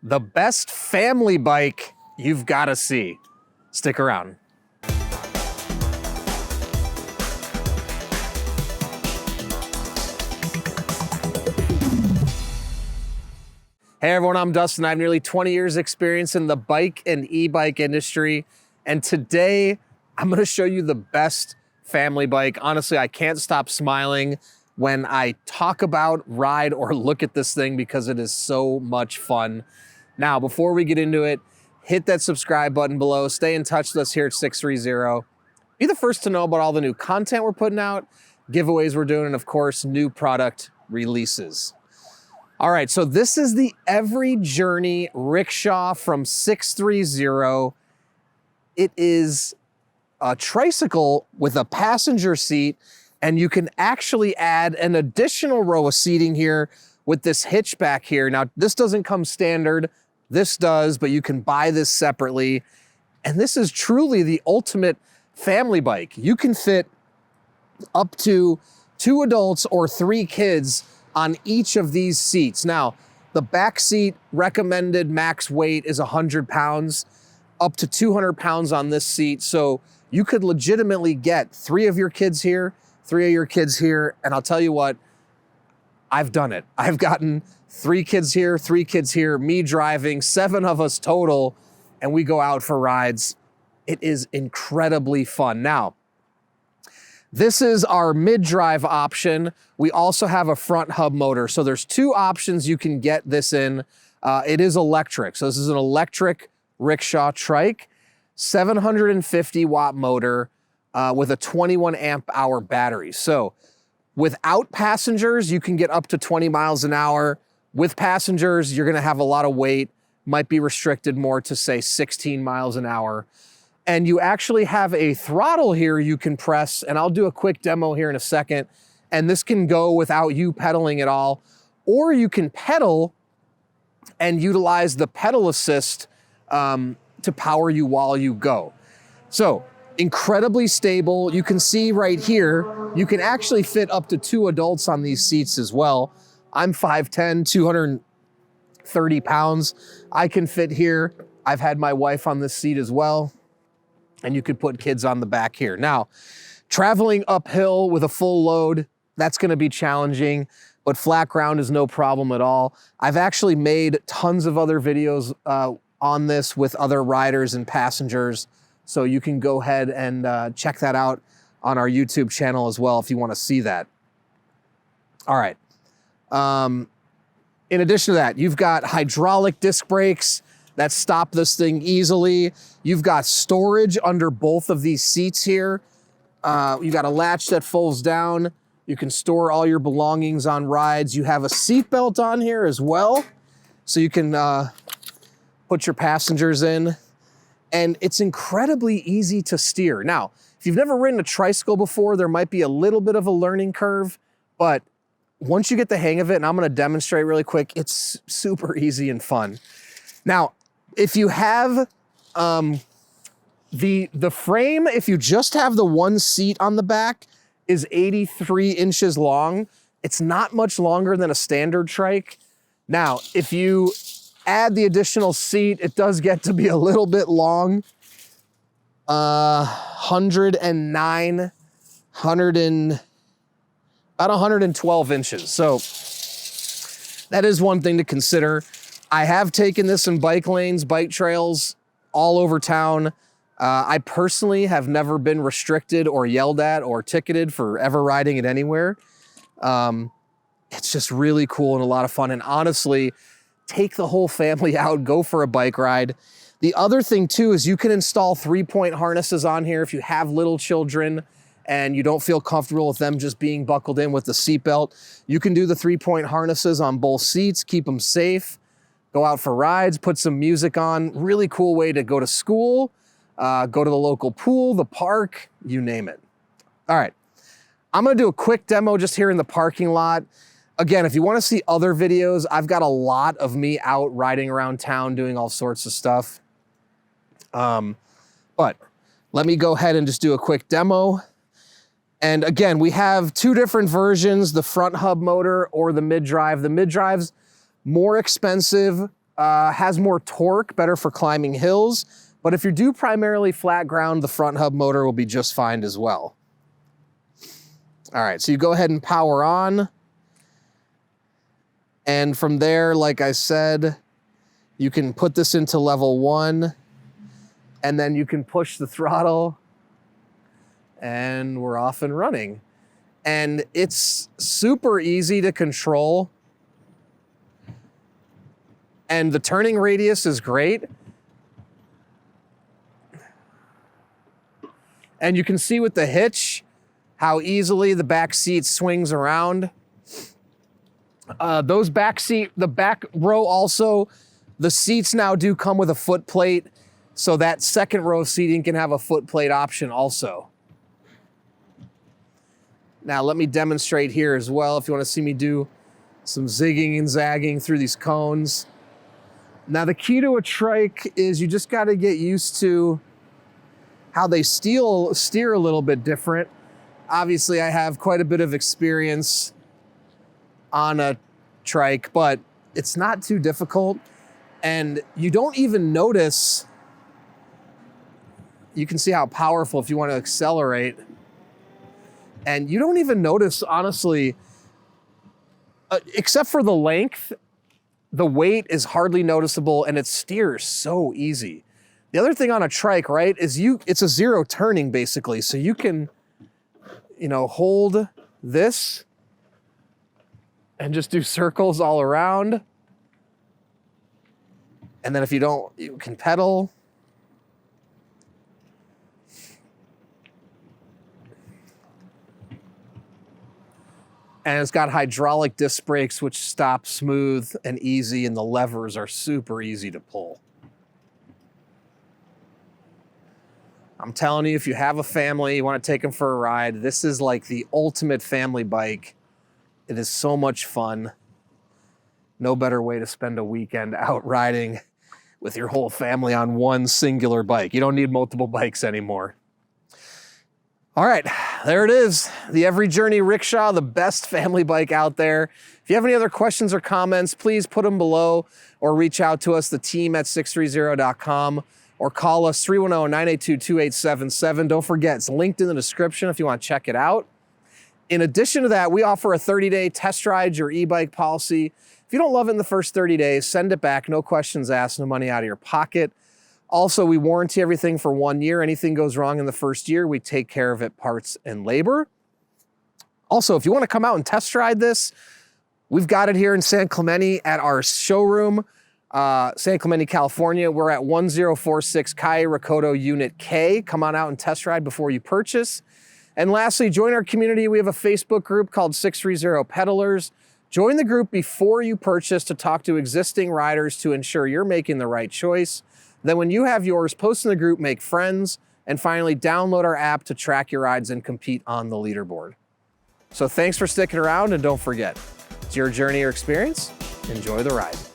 the best family bike you've got to see. Stick around. Hey everyone, I'm Dustin. I have nearly 20 years experience in the bike and e-bike industry. And today I'm gonna show you the best family bike. Honestly, I can't stop smiling when I talk about, ride, or look at this thing because it is so much fun. Now, before we get into it, hit that subscribe button below. Stay in touch with us here at 630. Be the first to know about all the new content we're putting out, giveaways we're doing, and of course, new product releases. All right, so this is the Every Journey Rickshaw from 630. It is a tricycle with a passenger seat, and you can actually add an additional row of seating here with this hitch back here. Now, this doesn't come standard. This does, but you can buy this separately. And this is truly the ultimate family bike. You can fit up to 2 adults or 3 kids on each of these seats. Now, the back seat recommended max weight is 100 pounds, up to 200 pounds on this seat. So you could legitimately get 3 of your kids here, 3 of your kids here. And I'll tell you what, I've done it. I've gotten 3 kids here, 3 kids here, me driving, 7 of us total, and we go out for rides. It is incredibly fun. Now, this is our mid-drive option. We also have a front hub motor. So there's 2 options you can get this in. It is electric. So this is an electric rickshaw trike, 750 watt motor with a 21 amp hour battery. So without passengers, you can get up to 20 miles an hour. With passengers, you're gonna have a lot of weight, might be restricted more to say 16 miles an hour. And you actually have a throttle here you can press, and I'll do a quick demo here in a second, and this can go without you pedaling at all, or you can pedal and utilize the pedal assist to power you while you go. So, incredibly stable. You can see right here, you can actually fit up to 2 adults on these seats as well. I'm 5'10", 230 pounds. I can fit here. I've had my wife on this seat as well. And you could put kids on the back here. Now, traveling uphill with a full load, that's gonna be challenging, but flat ground is no problem at all. I've actually made tons of other videos on this with other riders and passengers, so you can go ahead and check that out on our YouTube channel as well if you wanna see that. All right. In addition to that, you've got hydraulic disc brakes that stop this thing easily. You've got storage under both of these seats here. You've got a latch that folds down. You can store all your belongings on rides. You have a seat belt on here as well, so you can put your passengers in. And it's incredibly easy to steer. Now, if you've never ridden a tricycle before, there might be a little bit of a learning curve, but once you get the hang of it, and I'm gonna demonstrate really quick, it's super easy and fun. Now, if you have the frame, if you just have the 1 seat on the back, is 83 inches long. It's not much longer than a standard trike. Now, if you add the additional seat, it does get to be a little bit long. 109, about 112 inches. So that is one thing to consider. I have taken this in bike lanes, bike trails all over town. I personally have never been restricted or yelled at or ticketed for ever riding it anywhere. It's just really cool and a lot of fun. And honestly, take the whole family out, go for a bike ride. The other thing too is you can install 3-point harnesses on here if you have little children and you don't feel comfortable with them just being buckled in with the seatbelt. You can do the 3-point harnesses on both seats, keep them safe. Go out for rides, put some music on. Really cool way to go to school, go to the local pool, the park, you name it. All right, I'm gonna do a quick demo just here in the parking lot. Again, if you wanna see other videos, I've got a lot of me out riding around town doing all sorts of stuff. But let me go ahead and just do a quick demo. And again, we have 2 different versions, the front hub motor or the mid-drive. The mid-drive's more expensive, has more torque, better for climbing hills. But if you do primarily flat ground, the front hub motor will be just fine as well. All right, so you go ahead and power on. And from there, like I said, you can put this into level 1, and then you can push the throttle, and we're off and running. And it's super easy to control. And the turning radius is great. And you can see with the hitch how easily the back seat swings around. The back row also, the seats now do come with a foot plate, so that second row seating can have a foot plate option also. Now let me demonstrate here as well if you want to see me do some zigging and zagging through these cones. Now the key to a trike is you just got to get used to how they steer a little bit different. Obviously I have quite a bit of experience on a trike, but it's not too difficult. And you don't even notice, you can see how powerful if you want to accelerate. And you don't even notice, honestly, except for the length, the weight is hardly noticeable and it steers so easy. The other thing on a trike, right, is it's a zero turning basically. So you can, hold this and just do circles all around. And then if you don't, you can pedal. And it's got hydraulic disc brakes, which stop smooth and easy, and the levers are super easy to pull. I'm telling you, if you have a family, you want to take them for a ride, this is like the ultimate family bike. It is so much fun. No better way to spend a weekend out riding with your whole family on one singular bike. You don't need multiple bikes anymore. All right, there it is. The Every Journey Rickshaw, the best family bike out there. If you have any other questions or comments, please put them below or reach out to us, the team at sixthreezero.com, or call us 310-982-2877. Don't forget, it's linked in the description if you want to check it out. In addition to that, we offer a 30-day test ride your e-bike policy. If you don't love it in the first 30 days, send it back. No questions asked, no money out of your pocket. Also, we warranty everything for 1 year. Anything goes wrong in the first year, we take care of it, parts and labor. Also, if you want to come out and test ride this, we've got it here in San Clemente at our showroom, San Clemente, California. We're at 1046 Calle Recodo Unit K. Come on out and test ride before you purchase. And lastly, join our community. We have a Facebook group called 630 Peddlers. Join the group before you purchase to talk to existing riders to ensure you're making the right choice. Then when you have yours, post in the group, make friends, and finally download our app to track your rides and compete on the leaderboard. So thanks for sticking around, and don't forget, it's your journey or experience. Enjoy the ride.